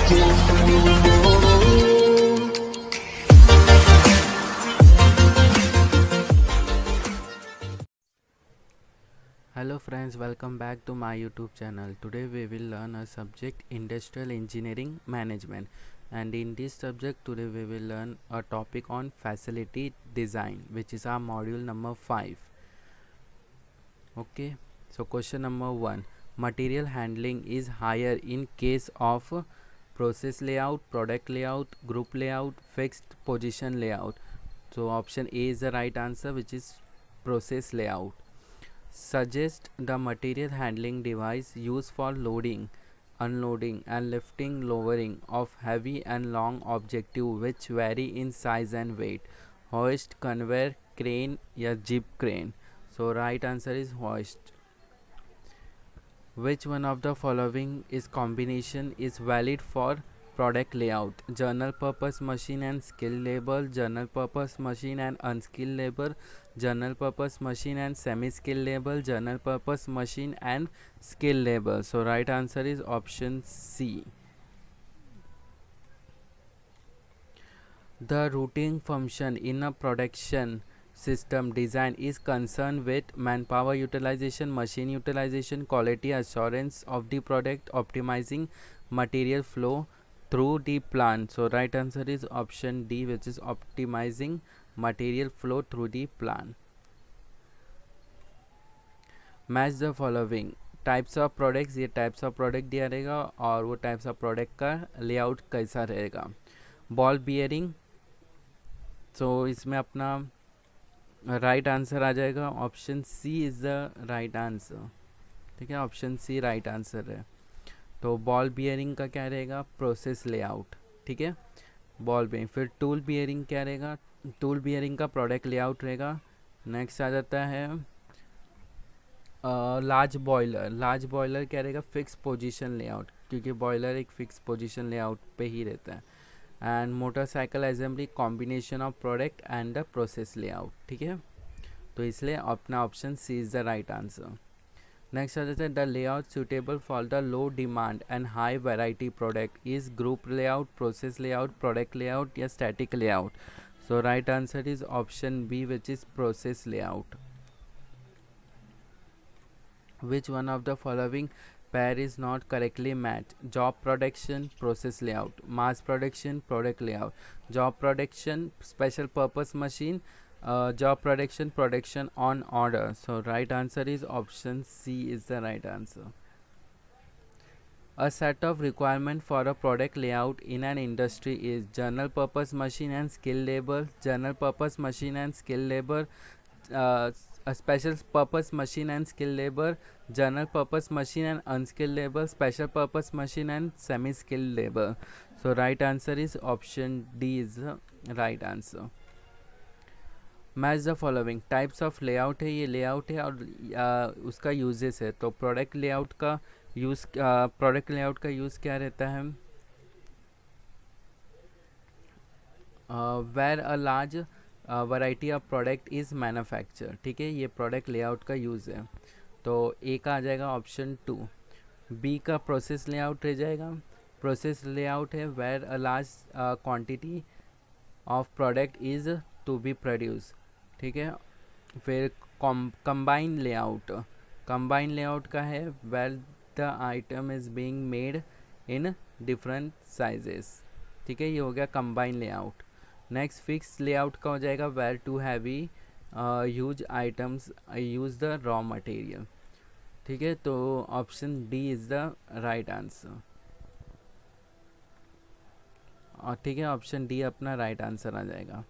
Hello friends, welcome back to my YouTube channel. Today we will learn a subject Industrial Engineering Management, and in this subject today we will learn a topic on facility design, which is our module number 5. Okay, so question number 1, material handling is higher in case of process layout, product layout, group layout, fixed position layout. So option A is the right answer, which is process layout. Suggest the material handling device used for loading, unloading and lifting lowering of heavy and long objective which vary in size and weight. Hoist, conveyor, crane या jeep crane. So right answer is hoist. Which one of the following is combination is valid for product layout? General purpose machine and skilled labor, general purpose machine and unskilled labor, general purpose machine and semi-skilled labor, general purpose machine and skilled labor. So right answer is option C. The routing function in a production system design is concerned with manpower utilization, machine utilization, quality assurance of the product, optimizing material flow through the plant. So right answer is option D, which is optimizing material flow through the plant. Match the following types of products, ये types of product दिया रहेगा और वो types of product का layout कैसा रहेगा. Ball bearing, तो इसमें अपना राइट आंसर आ जाएगा option C is the right answer. ठीक है, ऑप्शन सी राइट आंसर है. तो बॉल बियरिंग का क्या रहेगा? Process layout. ठीक है, बॉल बियरिंग. फिर टूल बियरिंग क्या रहेगा? टूल बियरिंग का प्रोडक्ट लेआउट रहेगा. नेक्स्ट आ जाता है लार्ज बॉयलर. लार्ज बॉयलर क्या रहेगा? फिक्स पोजीशन लेआउट, क्योंकि बॉयलर एक फिक्स पोजीशन लेआउट पे ही रहता है. And motorcycle assembly combination of product and the process layout. ठीक है, तो इसलिए अपना option C is the right answer. Next आ जाता है the layout suitable for the low demand and high variety product is group layout, process layout, product layout या static layout. So right answer is option B, which is process layout. Which one of the following pair is not correctly matched? Job production, process layout. Mass production, product layout. Job production, special purpose machine. Job production, production on order. So right answer is option C is the right answer. A set of requirement for a product layout in an industry is general purpose machine and skilled labor, general purpose machine and skilled labor, a special purpose machine and skilled labor, general purpose machine and unskilled labor, special purpose machine and semi skilled labor. So right answer is option D is the right answer. Match the following types of layout है, ये layout है और उसका uses है. तो product layout का use क्या रहता है? Where a large variety of product is manufacture. ठीक है, ये प्रोडक्ट लेआउट का यूज़ है. तो ए का आ जाएगा ऑप्शन 2. बी का प्रोसेस लेआउट रह जाएगा. प्रोसेस लेआउट है where a large quantity of product is to be produce. ठीक है, फिर कंबाइन लेआउट. कंबाइन लेआउट का है where the item is being made in different sizes. ठीक है, ये हो गया combine layout. Next fix layout का हो जाएगा where too heavy huge items use the raw material. ठीक है, तो option D is the right answer. और ठीक है, ऑप्शन डी अपना राइट आंसर आ जाएगा.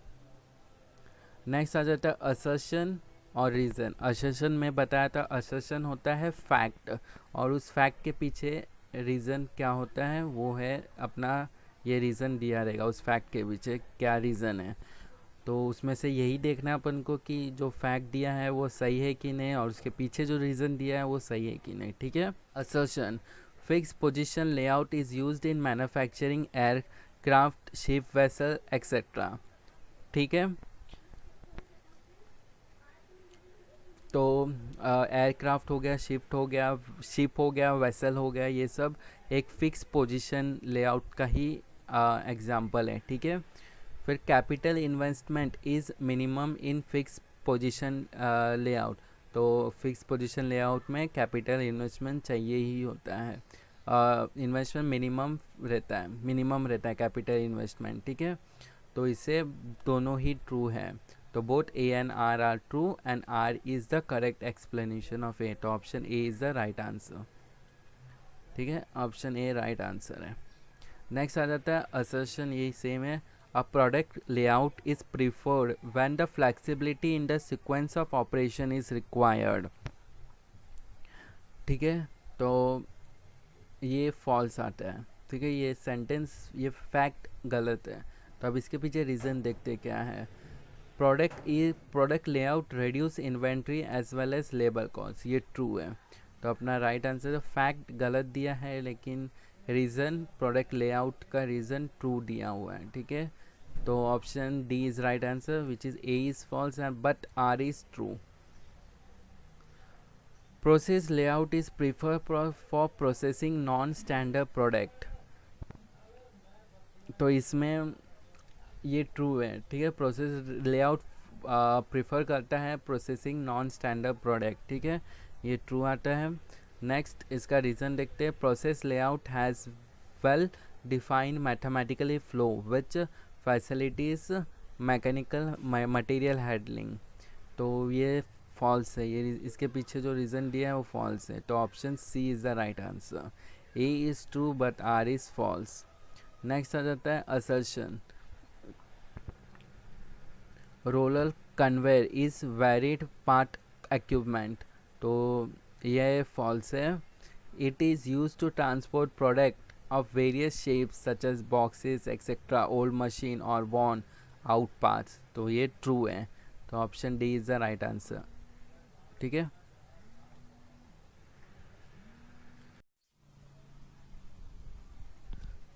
नेक्स्ट आ जाता है असर्शन और रीज़न. असर्शन में बताया था, असर्शन होता है फैक्ट और उस फैक्ट के पीछे रीज़न क्या होता है, वो है अपना ये रीज़न दिया रहेगा. उस फैक्ट के पीछे क्या रीज़न है, तो उसमें से यही देखना अपन को कि जो फैक्ट दिया है वो सही है कि नहीं और उसके पीछे जो रीज़न दिया है वो सही है कि नहीं. ठीक है, assertion fix position layout is used in manufacturing aircraft, ship, vessel etcetera. ठीक है, तो एयरक्राफ्ट हो गया, शिप हो गया, वेसल हो गया, ये सब एक फिक्स पोजीशन लेआउट का ही एग्जांपल है, ठीक है। फिर capital investment is minimum in fix position layout. तो फिक्स पोजीशन लेआउट में कैपिटल इन्वेस्टमेंट चाहिए ही होता है, इन्वेस्टमेंट मिनिमम रहता है कैपिटल इन्वेस्टमेंट, ठीक है। तो इसे दोनों ही ट्रू है, तो both A and R true and R is the correct explanation of A. तो option A is the right answer, ठीक है, ऑप्शन ए राइट आंसर है। नेक्स्ट आ जाता है असर्शन, यही सेम है। A product layout is preferred when the flexibility in the sequence of operation is required, ठीक है। तो ये फॉल्स आता है, ठीक है, ये सेंटेंस, ये फैक्ट गलत है। तो अब इसके पीछे रीज़न देखते क्या है। Product layout reduce inventory as well as labour cost, ये ट्रू है। तो अपना राइट आंसर है, फैक्ट गलत दिया है लेकिन रीज़न, प्रोडक्ट लेआउट का रीज़न ट्रू दिया हुआ है, ठीक है। तो option D is right answer, which is A is false and but R is true. Process layout is prefer for processing non standard product, तो इसमें ये ट्रू है, ठीक है। प्रोसेस लेआउट प्रीफर करता है प्रोसेसिंग नॉन स्टैंडर्ड प्रोडक्ट, ठीक है, ये ट्रू आता है। नेक्स्ट इसका रीज़न देखते हैं। Process layout has well defined mathematically flow which facilities mechanical material handling, तो ये फॉल्स है, ये इसके पीछे जो रीज़न दिया है वो फॉल्स है। तो option C is the right answer, A is true but R is false. Next आ जाता है assertion. Roller conveyor is varied part equipment, तो यह फॉल्स है। It is use to transport product of various shapes such as boxes etcetera, old machine और worn out parts, तो ये true है। तो option D is the right answer, ठीक है।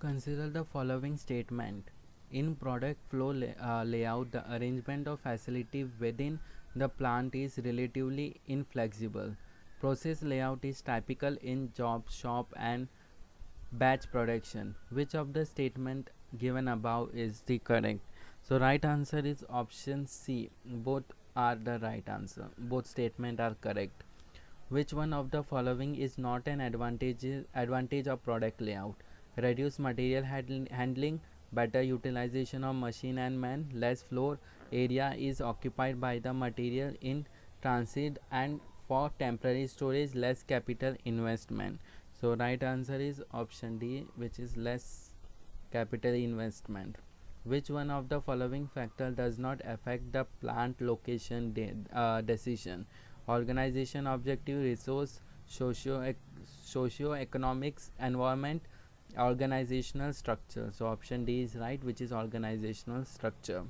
Consider the following statement. In product flow layout, the arrangement of facility within the plant is relatively inflexible. Process layout is typical in job, shop and batch production. Which of the statement given above is the correct? So right answer is option C. Both are the right answer. Both statement are correct. Which one of the following is not an advantage of product layout? Reduce material handling, better utilization of machine and man, less floor area is occupied by the material in transit, and for temporary storage less capital investment. So right answer is option D, which is less capital investment. Which one of the following factor does not affect the plant location decision? Organization objective, resource, socio-economics, environment, organizational structure. So option D is right, which is organizational structure.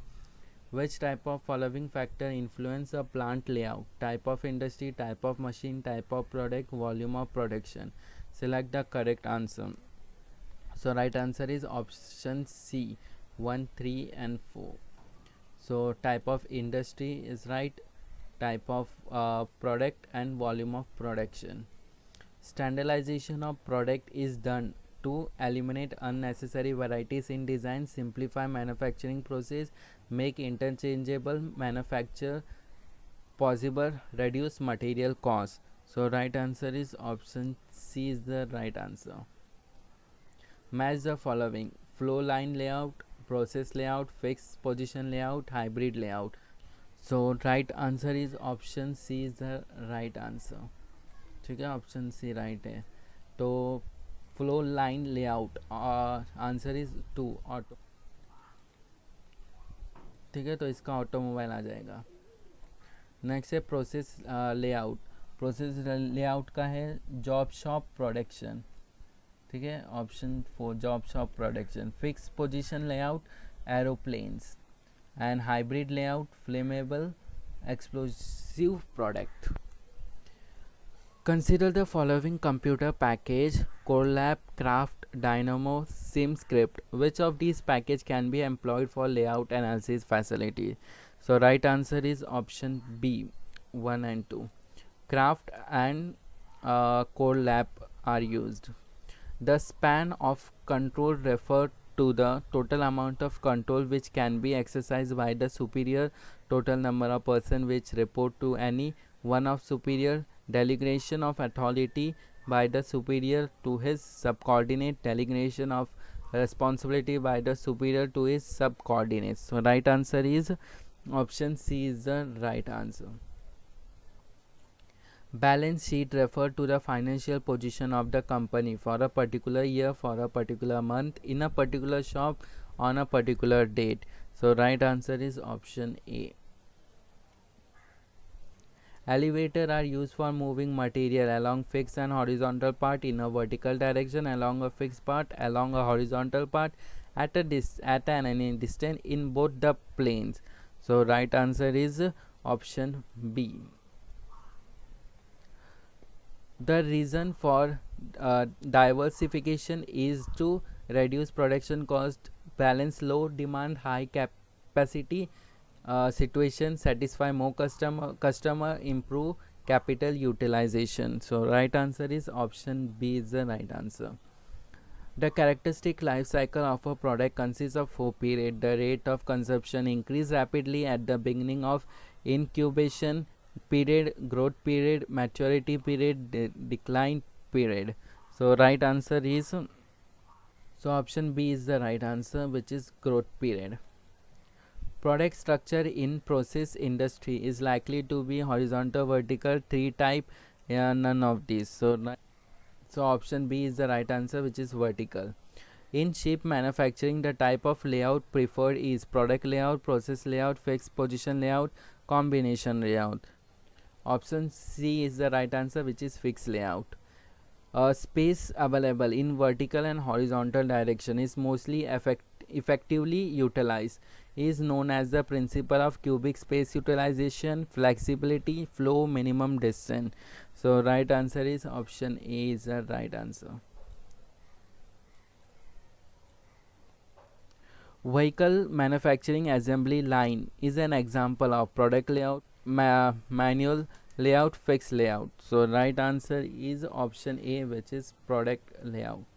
Which type of following factor influence a plant layout? Type of industry, type of machine, type of product, volume of production. Select the correct answer. So right answer is option C, 1, 3 and 4. So type of industry is right, type of product and volume of production. Standardization of product is done to eliminate unnecessary varieties in design, simplify manufacturing process, make interchangeable manufacture possible, reduce material cost. So right answer is option C is the right answer. Match the following: flow line layout, process layout, fixed position layout, hybrid layout. So right answer is option C is the right answer, ठीक है, option C right है। तो flow line layout, answer is 2 auto, ठीक है, तो इसका automobile आ जाएगा। Next है प्रोसेस लेआउट। प्रोसेस लेआउट का है जॉब शॉप प्रोडक्शन, ठीक है, option 4 job shop production. Fix position layout aeroplanes, and hybrid layout flammable explosive product. Consider the following computer package: Colab, Craft, Dynamo, SimScript. Which of these package can be employed for layout analysis facility? So right answer is option B. 1 and 2. Craft and core lab are used. The span of control refer to the total amount of control which can be exercised by the superior, total number of persons which report to any one of superior, delegation of authority by the superior to his subordinate, delegation of responsibility by the superior to his subordinates. So right answer is option C is the right answer. Balance sheet refer to the financial position of the company for a particular year, for a particular month, in a particular shop, on a particular date. So right answer is option A. Elevator are used for moving material along fixed and horizontal part in a vertical direction, along a fixed part, along a horizontal part, at an distance in both the planes. So right answer is option B. The reason for diversification is to reduce production cost, balance low demand, high capacity situation, satisfy more customer, improve capital utilization. So right answer is option B is the right answer. The characteristic life cycle of a product consists of 4 periods. The rate of consumption increase rapidly at the beginning of incubation period, growth period, maturity period, decline period. So right answer is, so option B is the right answer, which is growth period. Product structure in process industry is likely to be horizontal, vertical, 3 type, none of these. So option B is the right answer, which is vertical. In chip manufacturing, the type of layout preferred is product layout, process layout, fixed position layout, combination layout. Option C is the right answer, which is fixed layout. Space available in vertical and horizontal direction is mostly effectively utilized, is known as the principle of cubic space utilization, flexibility, flow, minimum distance. So right answer is option A is the right answer. Vehicle manufacturing assembly line is an example of product layout, manual layout, fixed layout. So right answer is option A, which is product layout.